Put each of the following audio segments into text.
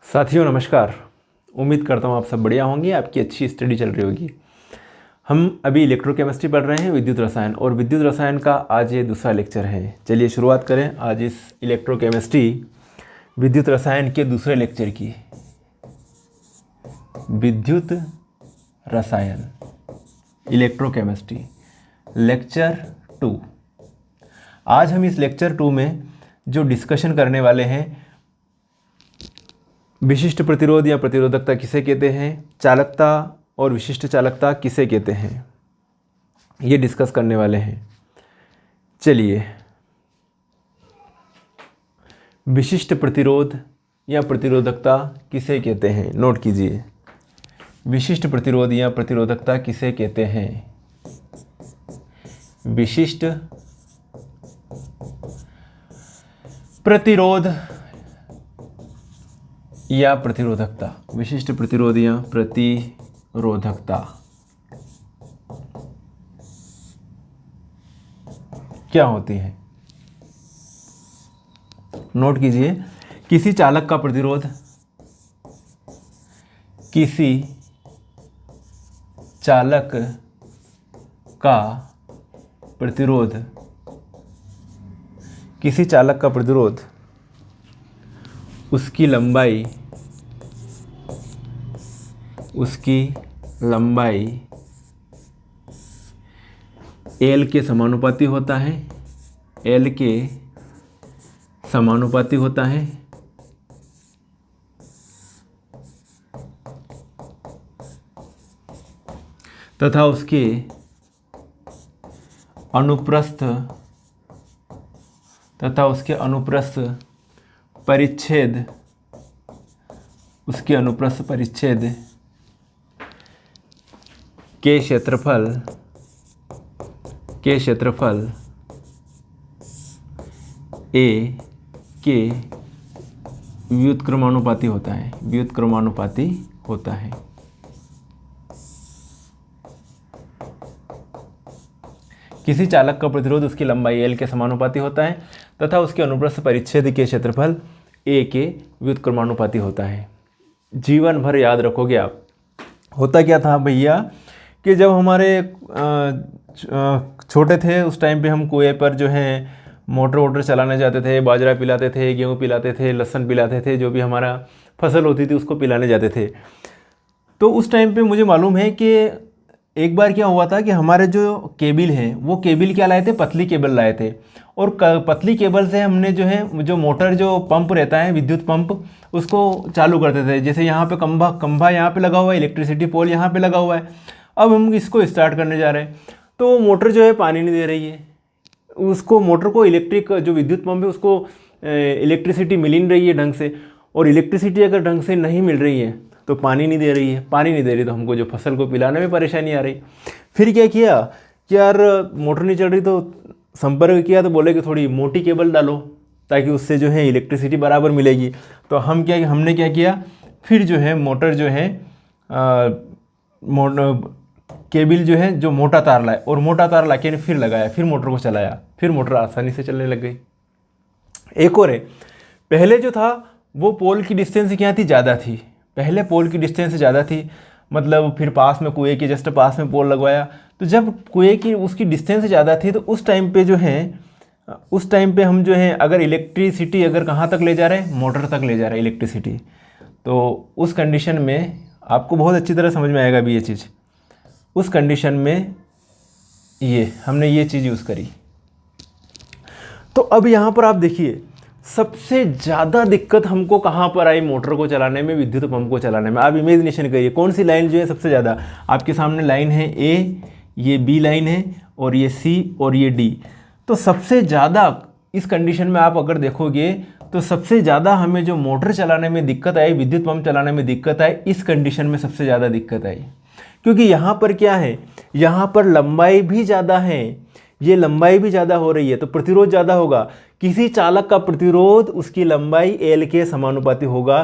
साथियों नमस्कार। उम्मीद करता हूँ आप सब बढ़िया होंगे, आपकी अच्छी स्टडी चल रही होगी। हम अभी इलेक्ट्रोकेमिस्ट्री पढ़ रहे हैं, विद्युत रसायन, और विद्युत रसायन का आज ये दूसरा लेक्चर है। चलिए शुरुआत करें आज इस इलेक्ट्रोकेमिस्ट्री विद्युत रसायन के दूसरे लेक्चर की। विद्युत रसायन इलेक्ट्रोकेमिस्ट्री लेक्चर 2। आज हम इस लेक्चर 2 में जो डिस्कशन करने वाले हैं, विशिष्ट प्रतिरोध या प्रतिरोधकता किसे कहते हैं, चालकता और विशिष्ट चालकता किसे कहते हैं, ये डिस्कस करने वाले हैं। चलिए, विशिष्ट प्रतिरोध या प्रतिरोधकता किसे कहते हैं, नोट कीजिए। विशिष्ट प्रतिरोध या प्रतिरोधकता किसे कहते हैं? विशिष्ट प्रतिरोध या प्रतिरोधकता, विशिष्ट प्रतिरोध या प्रतिरोधकता क्या होती है? नोट कीजिए, किसी चालक का प्रतिरोध किसी चालक का प्रतिरोध किसी चालक का प्रतिरोध उसकी लंबाई L के समानुपाती होता है, L के समानुपाती होता है, तथा उसके अनुप्रस्थ परिच्छेद के क्षेत्रफल A के व्युत्क्रमानुपाती होता है। किसी चालक का प्रतिरोध उसकी लंबाई L के समानुपाती होता है तथा उसके अनुप्रस्थ परिच्छेद के क्षेत्रफल A के व्युत्क्रमानुपाती होता है। जीवन भर याद रखोगे आप। होता क्या था भैया कि जब हमारे छोटे थे उस टाइम पे हम कुएं पर जो है मोटर चलाने जाते थे, बाजरा पिलाते थे, गेहूँ पिलाते थे, लहसुन पिलाते थे, जो भी हमारा फसल होती थी उसको पिलाने जाते थे। तो उस टाइम पे मुझे मालूम है कि एक बार क्या हुआ था कि हमारे जो केबिल हैं वो केबिल क्या लाए थे, पतली केबल लाए थे, और पतली केबल से हमने जो है जो मोटर जो पंप रहता है, विद्युत पंप, उसको चालू करते थे। जैसे यहाँ पे खंभा यहाँ पे लगा हुआ है, इलेक्ट्रिसिटी पोल यहाँ पे लगा हुआ है। अब हम इसको स्टार्ट करने जा रहे हैं तो मोटर जो है पानी नहीं दे रही है, उसको मोटर को इलेक्ट्रिक जो विद्युत पंप है उसको इलेक्ट्रिसिटी मिल नहीं रही है ढंग से, और इलेक्ट्रिसिटी अगर ढंग से नहीं मिल रही है तो पानी नहीं दे रही तो हमको जो फसल को पिलाने में परेशानी आ रही। फिर क्या किया कि यार मोटर नहीं चल रही, तो संपर्क किया तो बोले कि थोड़ी मोटी केबल डालो ताकि उससे जो है इलेक्ट्रिसिटी बराबर मिलेगी। तो हमने क्या किया, फिर जो है मोटर जो है केबल जो है जो मोटा तार लाए, और मोटा तार ला के फिर लगाया, फिर मोटर को चलाया, फिर मोटर आसानी से चलने लग गई। एक और है, पहले जो था वो पोल की डिस्टेंस क्या थी, ज़्यादा थी। पहले पोल की डिस्टेंस ज़्यादा थी, मतलब फिर पास में कुएं के जस्ट पास में पोल लगवाया। तो जब कुएं की उसकी डिस्टेंस ज़्यादा थी तो उस टाइम पे हम जो है अगर इलेक्ट्रिसिटी अगर कहाँ तक ले जा रहे हैं, मोटर तक ले जा रहे हैं इलेक्ट्रिसिटी, तो उस कंडीशन में आपको बहुत अच्छी तरह समझ में आएगा अभी ये चीज़। उस कंडीशन में हमने ये चीज़ यूज़ करी। तो अब यहाँ पर आप देखिए, सबसे ज़्यादा दिक्कत हमको कहाँ पर आई, मोटर को चलाने में, विद्युत पंप को चलाने में। आप इमेजिनेशन करिए कौन सी लाइन जो है सबसे ज़्यादा, आपके सामने लाइन है A, ये B लाइन है, और ये C और ये D। तो सबसे ज़्यादा इस कंडीशन में आप अगर देखोगे तो सबसे ज़्यादा हमें जो मोटर चलाने में दिक्कत आई, विद्युत पंप चलाने में दिक्कत आई, इस कंडीशन में सबसे ज़्यादा दिक्कत आई। क्योंकि यहाँ पर क्या है, यहाँ पर लंबाई भी ज़्यादा है, ये लंबाई भी ज़्यादा हो रही है तो प्रतिरोध ज़्यादा होगा। किसी चालक का प्रतिरोध उसकी लंबाई L के समानुपाती होगा।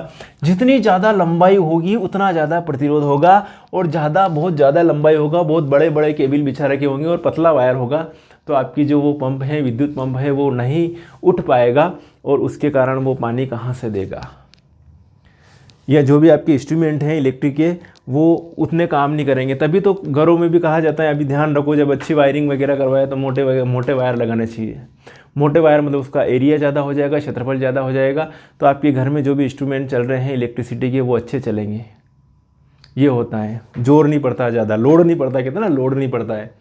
जितनी ज़्यादा लंबाई होगी उतना ज़्यादा प्रतिरोध होगा, और बहुत ज़्यादा लंबाई होगा, बहुत बड़े बड़े केबल बिछा रखे होंगे और पतला वायर होगा, तो आपकी जो वो पंप है, विद्युत पंप है, वो नहीं उठ पाएगा, और उसके कारण वो पानी कहाँ से देगा। या जो भी आपके इंस्ट्रूमेंट हैं इलेक्ट्रिक के, वो उतने काम नहीं करेंगे। तभी तो घरों में भी कहा जाता है अभी ध्यान रखो, जब अच्छी वायरिंग वगैरह करवाए तो मोटे वायर लगाना चाहिए। मोटे वायर मतलब उसका एरिया ज़्यादा हो जाएगा, क्षेत्रफल ज़्यादा हो जाएगा, तो आपके घर में जो भी इंस्ट्रूमेंट चल रहे हैं इलेक्ट्रिसिटी के वो अच्छे चलेंगे। ये होता है, जोर नहीं पड़ता ज़्यादा, लोड नहीं पड़ता, कहते हैं ना लोड नहीं पड़ता है।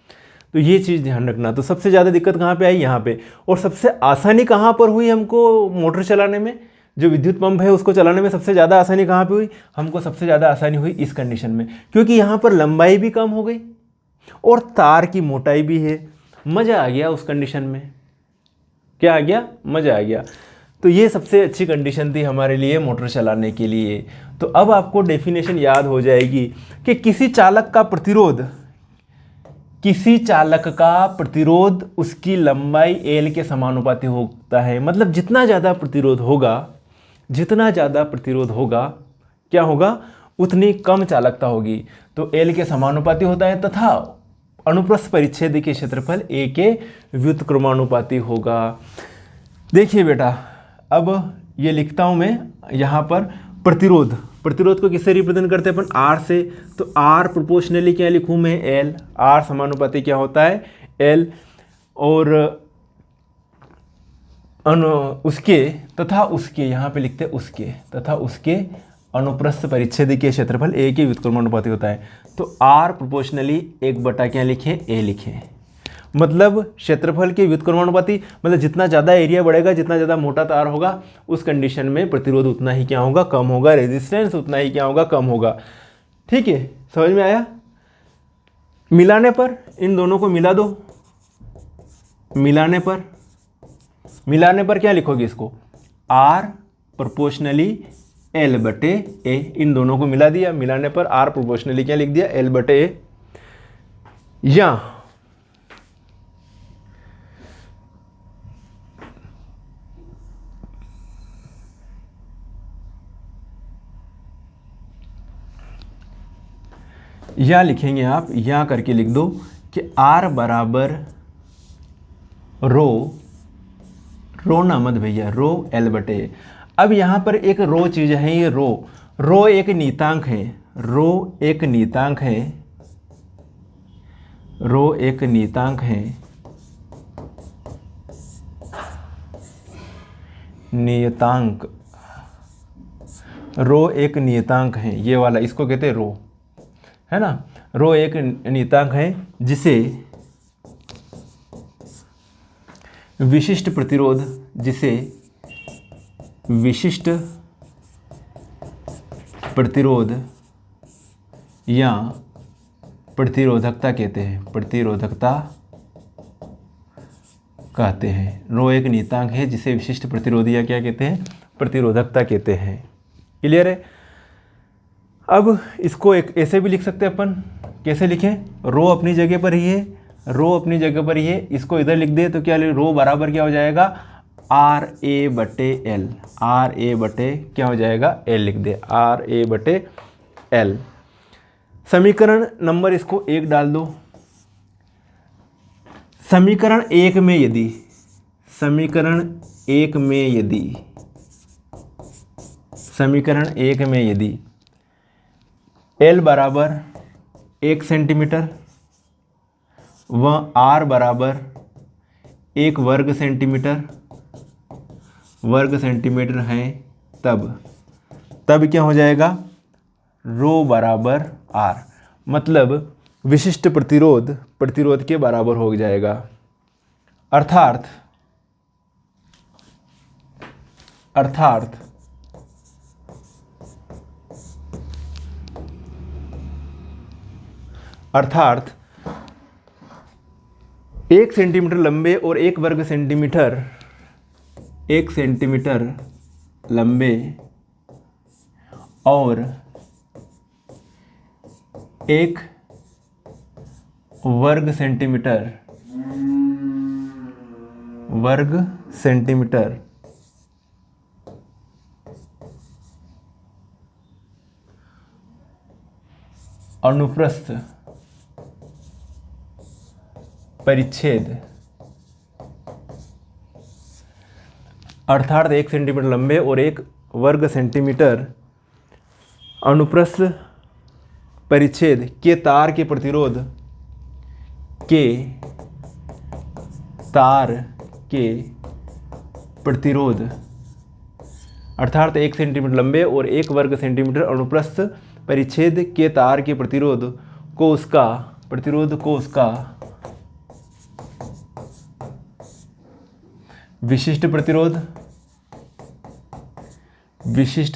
तो ये चीज़ ध्यान रखना। तो सबसे ज़्यादा दिक्कत कहाँ पे आई? यहाँ पे। और सबसे आसानी कहाँ पर हुई हमको मोटर चलाने में? जो विद्युत पंप है उसको चलाने में सबसे ज़्यादा आसानी कहाँ पे हुई? हमको सबसे ज़्यादा आसानी हुई इस कंडीशन में, क्योंकि यहाँ पर लंबाई भी कम हो गई और तार की मोटाई भी है। मज़ा आ गया उस कंडीशन में। क्या आ गया? मज़ा आ गया। तो ये सबसे अच्छी कंडीशन थी हमारे लिए मोटर चलाने के लिए। तो अब आपको डेफिनेशन याद हो जाएगी कि किसी चालक का प्रतिरोध उसकी लंबाई L के समानुपाती होता है। मतलब जितना ज़्यादा प्रतिरोध होगा क्या होगा? उतनी कम चालकता होगी। तो L के समानुपाती होता है तथा अनुप्रस्थ परिच्छेद के क्षेत्रफल A के व्युत्क्रमानुपाती होगा। देखिए बेटा, अब ये लिखता हूँ मैं यहाँ पर प्रतिरोध को किससे रिप्रेजेंट करते हैं अपन? R से। तो R प्रोपोर्शनली क्या लिखूँ मैं? L। R समानुपाती क्या होता है? L। और उसके यहाँ पे लिखते हैं उसके अनुप्रस्थ परिच्छेद के क्षेत्रफल A के व्युत्क्रमानुपाती होता है। तो R प्रोपोर्शनली 1/, क्या लिखें? A लिखें। मतलब क्षेत्रफल के व्युत्क्रमानुपाती, मतलब जितना ज़्यादा एरिया बढ़ेगा, जितना ज़्यादा मोटा तार होगा, उस कंडीशन में प्रतिरोध उतना ही क्या होगा? कम होगा। रेजिस्टेंस उतना ही क्या होगा? कम होगा। ठीक है, समझ में आया? मिलाने पर इन दोनों को मिला दो। मिलाने पर क्या लिखोगे इसको? R proportionally L/A। इन दोनों को मिला दिया। मिलाने पर R प्रोपोर्शनली क्या लिख दिया? L/A। या लिखेंगे आप, या करके लिख दो कि R बराबर रो ना मत भैया, रो L/A। अब यहाँ पर एक रो चीज़ है, ये रो एक नीतांक है। रो एक नियतांक है, ये वाला, इसको कहते हैं रो, है ना। रो एक नियतांक है जिसे विशिष्ट प्रतिरोध या प्रतिरोधकता कहते हैं। रो एक नियतांक है जिसे विशिष्ट प्रतिरोध या क्या कहते हैं? प्रतिरोधकता कहते हैं। क्लियर है? अब इसको एक ऐसे भी लिख सकते हैं अपन। कैसे लिखें? रो अपनी जगह पर ही है, इसको इधर लिख दे तो क्या रो बराबर क्या हो जाएगा? RA/L। क्या हो जाएगा? L लिख दे, RA/L। समीकरण नंबर इसको 1 डाल दो। समीकरण 1 में यदि L बराबर 1 सेंटीमीटर व R बराबर 1 वर्ग सेंटीमीटर है, तब क्या हो जाएगा? रो बराबर R। मतलब विशिष्ट प्रतिरोध के बराबर हो जाएगा। अर्थात अर्थात 1 सेंटीमीटर लंबे और 1 वर्ग सेंटीमीटर 1 सेंटीमीटर लंबे और 1 वर्ग सेंटीमीटर अनुप्रस्थ परिच्छेद, अर्थात 1 सेंटीमीटर लंबे और 1 वर्ग सेंटीमीटर अनुप्रस्थ परिच्छेद के तार के प्रतिरोध के तार के प्रतिरोध अर्थात 1 सेंटीमीटर लंबे और 1 वर्ग सेंटीमीटर अनुप्रस्थ परिच्छेद के तार के प्रतिरोध को उसका विशिष्ट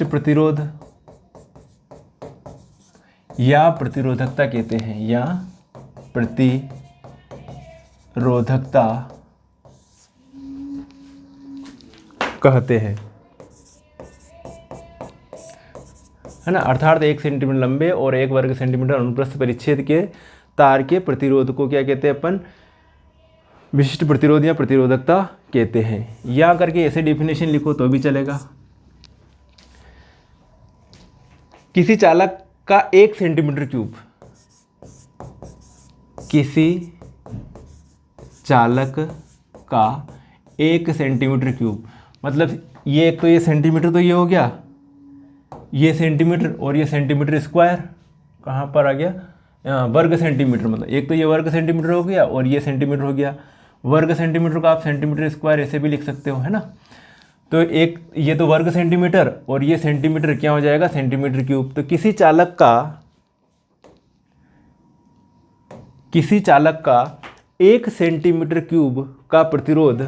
प्रतिरोध या प्रतिरोधकता कहते हैं, या प्रतिरोधकता कहते हैं, है ना। अर्थात 1 सेंटीमीटर लंबे और 1 वर्ग सेंटीमीटर अनुप्रस्थ परिच्छेद के तार के प्रतिरोध को क्या कहते हैं अपन? विशिष्ट प्रतिरोध या प्रतिरोधकता कहते हैं। या करके ऐसे डेफिनेशन लिखो तो भी चलेगा। किसी चालक का 1 सेंटीमीटर क्यूब, किसी चालक का 1 सेंटीमीटर क्यूब, मतलब ये एक तो ये सेंटीमीटर तो ये हो गया, ये सेंटीमीटर और ये सेंटीमीटर स्क्वायर कहाँ पर आ गया? वर्ग सेंटीमीटर, मतलब एक तो ये वर्ग सेंटीमीटर हो गया और ये सेंटीमीटर हो गया। वर्ग सेंटीमीटर का आप सेंटीमीटर स्क्वायर ऐसे भी लिख सकते हो, है ना। तो एक ये तो वर्ग सेंटीमीटर और ये सेंटीमीटर क्या हो जाएगा? Centimetre cube. तो किसी चालक का 1 सेंटीमीटर क्यूब का प्रतिरोध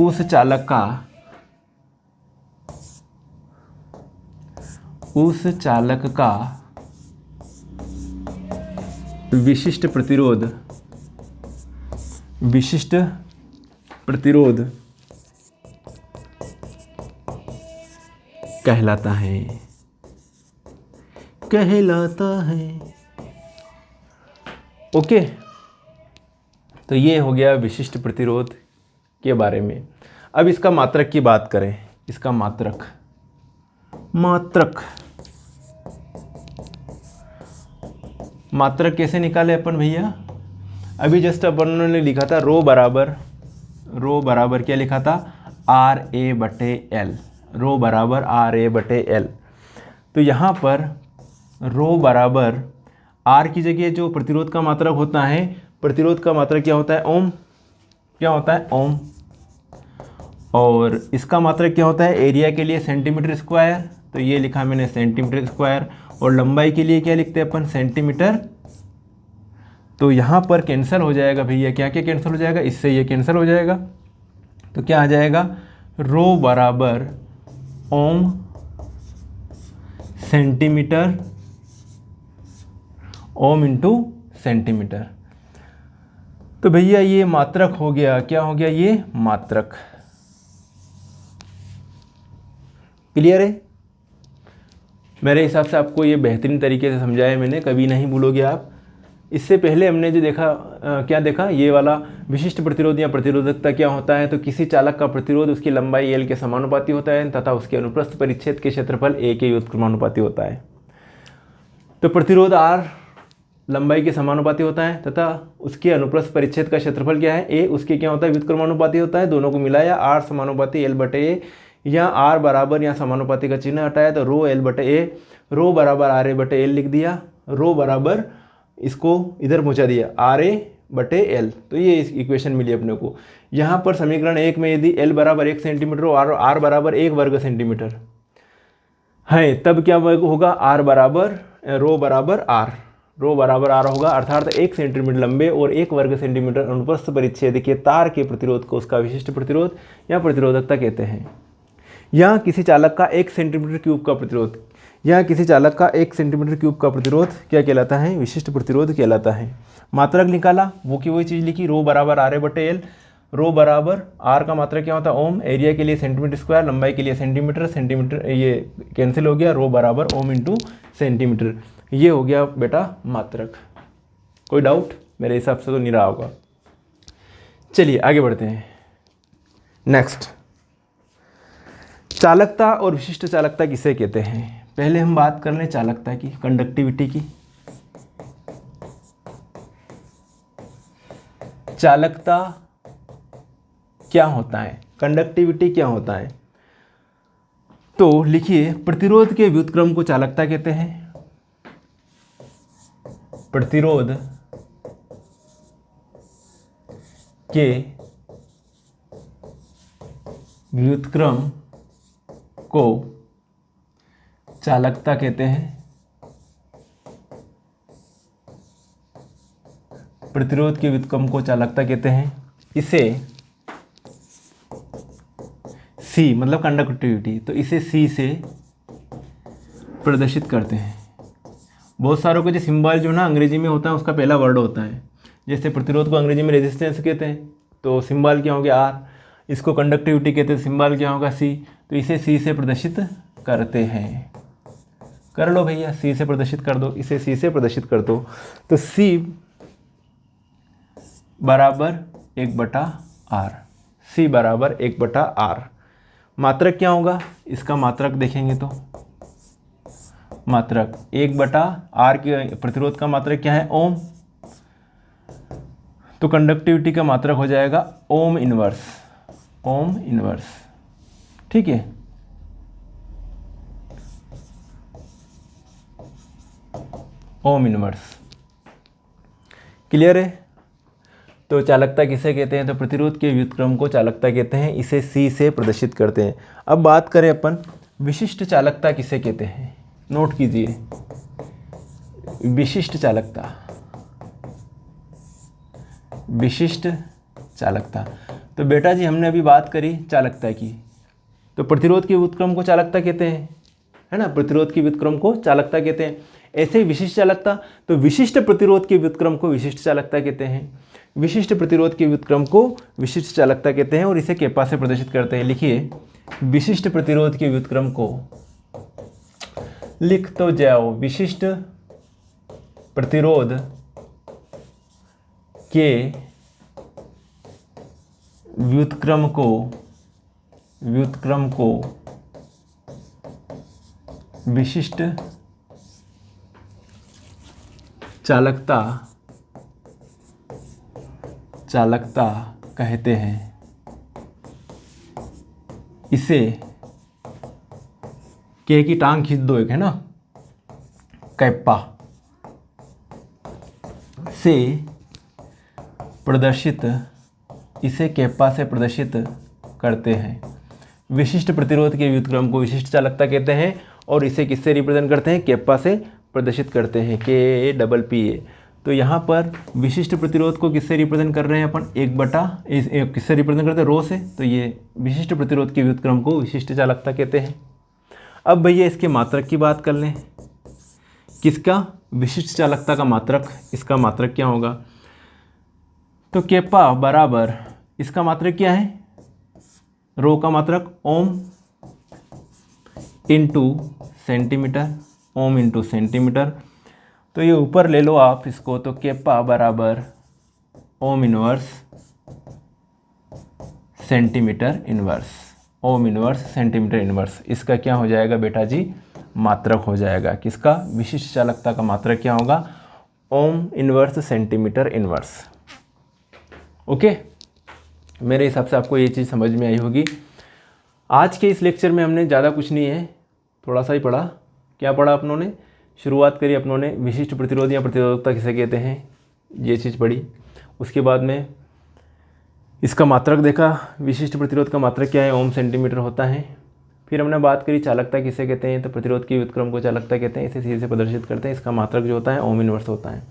उस चालक का विशिष्ट प्रतिरोध कहलाता है। ओके, तो ये हो गया विशिष्ट प्रतिरोध के बारे में। अब इसका मात्रक की बात करें। इसका मात्रक कैसे निकाले अपन भैया? अभी जस्ट अपन ने लिखा था रो बराबर क्या लिखा था? RA/L, रो बराबर RA/L। तो यहाँ पर रो बराबर R की जगह जो प्रतिरोध का मात्रक होता है, प्रतिरोध का मात्रक क्या होता है? ओम। क्या होता है? ओम। और इसका मात्रक क्या होता है? एरिया के लिए सेंटीमीटर स्क्वायर, तो ये लिखा मैंने सेंटीमीटर स्क्वायर। और लंबाई के लिए क्या लिखते हैं अपन? सेंटीमीटर। तो यहाँ पर कैंसिल हो जाएगा भैया, क्या क्या कैंसिल हो जाएगा? इससे ये कैंसिल हो जाएगा। तो क्या आ जाएगा? रो बराबर ओम सेंटीमीटर, ओम इंटू सेंटीमीटर। तो भैया ये मात्रक हो गया। क्या हो गया? ये मात्रक। क्लियर है? मेरे हिसाब से आपको ये बेहतरीन तरीके से समझाया मैंने, कभी नहीं भूलोगे आप। इससे पहले हमने जो देखा क्या देखा? ये वाला विशिष्ट प्रतिरोध या प्रतिरोधकता क्या होता है? तो किसी चालक का प्रतिरोध उसकी लंबाई L के समानुपाती होता है तथा उसके अनुप्रस्थ परिच्छेद के क्षेत्रफल A के व्युत्क्रमानुपाती होता है। तो प्रतिरोध R लंबाई के समानुपाती होता है तथा उसके अनुप्रस्थ परिच्छेद का क्षेत्रफल क्या है? A उसके क्या होता है? व्युत्क्रमानुपाती होता है। दोनों को मिलाया R समानुपाती L/A, या R बराबर या समानुपाती का चिन्ह हटाया तो रो L/A, रो बराबर RA/L लिख दिया। रो बराबर इसको इधर पहुंचा दिया RA/L। तो ये इक्वेशन मिली अपने को। यहाँ पर समीकरण 1 में यदि L बराबर 1 सेंटीमीटर और R बराबर 1 वर्ग सेंटीमीटर है, तब क्या होगा? R बराबर रो बराबर R होगा। अर्थात 1 सेंटीमीटर लंबे और 1 वर्ग सेंटीमीटर अनुप्रस्थ परिच्छेद के तार के प्रतिरोध को उसका विशिष्ट प्रतिरोध या प्रतिरोधकता कहते हैं। यहाँ किसी चालक का 1 सेंटीमीटर क्यूब का प्रतिरोध, क्या कहलाता है? विशिष्ट प्रतिरोध कहलाता है। मात्रक निकाला, वो की वही चीज़ लिखी, रो बराबर RA/L। रो बराबर R का मात्रक क्या होता है? ओम। एरिया के लिए सेंटीमीटर स्क्वायर, लंबाई के लिए सेंटीमीटर ये कैंसिल हो गया। रो बराबर ओम इंटू सेंटीमीटर। ये हो गया बेटा मात्रक। कोई डाउट? मेरे हिसाब से तो नहीं रहा होगा। चलिए आगे बढ़ते हैं। नेक्स्ट, चालकता और विशिष्ट चालकता किसे कहते हैं? पहले हम बात कर लें चालकता की, कंडक्टिविटी की। चालकता क्या होता है, कंडक्टिविटी क्या होता है। तो लिखिए, प्रतिरोध के व्युत्क्रम को चालकता कहते हैं। प्रतिरोध के व्युत्क्रम को चालकता कहते हैं। प्रतिरोध के व्युत्क्रम को चालकता कहते हैं। इसे C मतलब कंडक्टिविटी, तो इसे C से प्रदर्शित करते हैं। बहुत सारों के जो सिंबल जो ना अंग्रेजी में होता है उसका पहला वर्ड होता है। जैसे प्रतिरोध को अंग्रेजी में रेजिस्टेंस कहते हैं, तो सिंबल क्या हो गया R। इसको कंडक्टिविटी कहते हैं, सिंबल क्या होगा C। तो इसे C से प्रदर्शित करते हैं। कर लो भैया, C से प्रदर्शित कर दो, इसे C से प्रदर्शित कर दो। तो C बराबर 1/R, C बराबर 1/R। मात्रक क्या होगा, इसका मात्रक देखेंगे तो मात्रक 1/R के प्रतिरोध का मात्रक क्या है, ओम। तो कंडक्टिविटी का मात्रक हो जाएगा ओम इनवर्स, ओम इनवर्स। ठीक है, ओम इनवर्स। क्लियर है। तो चालकता किसे कहते हैं, तो प्रतिरोध के व्युत्क्रम को चालकता कहते हैं, इसे C से प्रदर्शित करते हैं। अब बात करें अपन विशिष्ट चालकता किसे कहते हैं, नोट कीजिए, विशिष्ट चालकता, विशिष्ट चालकता। तो बेटा जी हमने अभी बात करी चालकता की, तो प्रतिरोध के व्युत्क्रम को चालकता कहते हैं, है ना, प्रतिरोध के व्युत्क्रम को चालकता कहते हैं। ऐसे ही विशिष्ट चालकता, तो विशिष्ट प्रतिरोध के व्युत्क्रम को विशिष्ट चालकता कहते हैं, विशिष्ट प्रतिरोध के व्युत्क्रम को विशिष्ट चालकता कहते हैं और इसे केपा से प्रदर्शित करते हैं। लिखिए, विशिष्ट प्रतिरोध के व्युत्क्रम को लिख तो जाओ, विशिष्ट प्रतिरोध के व्युत्क्रम को विशिष्ट चालकता कहते हैं। इसे के की टांग खींच दो, एक है ना, कैप्पा से प्रदर्शित, इसे कैप्पा से प्रदर्शित करते हैं। विशिष्ट प्रतिरोध के व्युत्क्रम को विशिष्ट चालकता कहते हैं और इसे किससे रिप्रेजेंट करते हैं, कैप्पा से प्रदर्शित करते हैं, KAPPA। तो यहाँ पर विशिष्ट प्रतिरोध को किससे रिप्रेजेंट कर रहे हैं अपन, किससे रिप्रेजेंट करते हैं, रो से। तो ये विशिष्ट प्रतिरोध के व्युत्क्रम को विशिष्ट चालकता कहते हैं। अब भैया इसके मात्रक की बात कर लें, किसका, विशिष्ट चालकता का मात्रक। इसका मात्रक क्या होगा, तो केपा बराबर, इसका मात्रक क्या है, रो का मात्रक ohm into centimetre, ohm into centimetre. तो ये ऊपर ले लो आप इसको, तो केपा बराबर ohm inverse centimetre inverse, ohm inverse centimetre inverse. इसका क्या हो जाएगा बेटा जी, मात्रक हो जाएगा। किसका, विशिष्ट चालकता का मात्रक क्या होगा, ohm inverse centimetre inverse. Okay, मेरे हिसाब से आपको ये चीज़ समझ में आई होगी। आज के इस लेक्चर में हमने ज़्यादा कुछ नहीं है, थोड़ा सा ही पढ़ा। क्या पढ़ा अपनों ने, शुरुआत करी अपनों ने विशिष्ट प्रतिरोध या प्रतिरोधकता किसे कहते हैं, ये चीज़ पढ़ी। उसके बाद में इसका मात्रक देखा, विशिष्ट प्रतिरोध का मात्रक क्या है, ओम सेंटीमीटर होता है। फिर हमने बात करी चालकता किसे कहते हैं, तो प्रतिरोध के व्युत्क्रम को चालकता कहते हैं, इसे सीधे से प्रदर्शित करते हैं, इसका मात्रक जो होता है ओम इनवर्स होता है।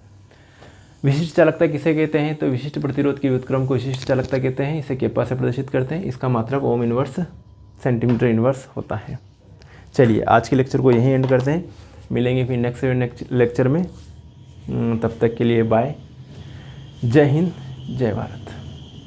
विशिष्ट चालकता किसे कहते हैं, तो विशिष्ट प्रतिरोध के व्युत्क्रम को विशिष्ट चालकता कहते हैं, इसे केपा से प्रदर्शित करते हैं, इसका मात्रक ओम इनवर्स सेंटीमीटर इनवर्स होता है। चलिए आज के लेक्चर को यहीं एंड करते हैं, मिलेंगे फिर नेक्स्ट लेक्चर में। तब तक के लिए बाय, जय हिंद, जय भारत।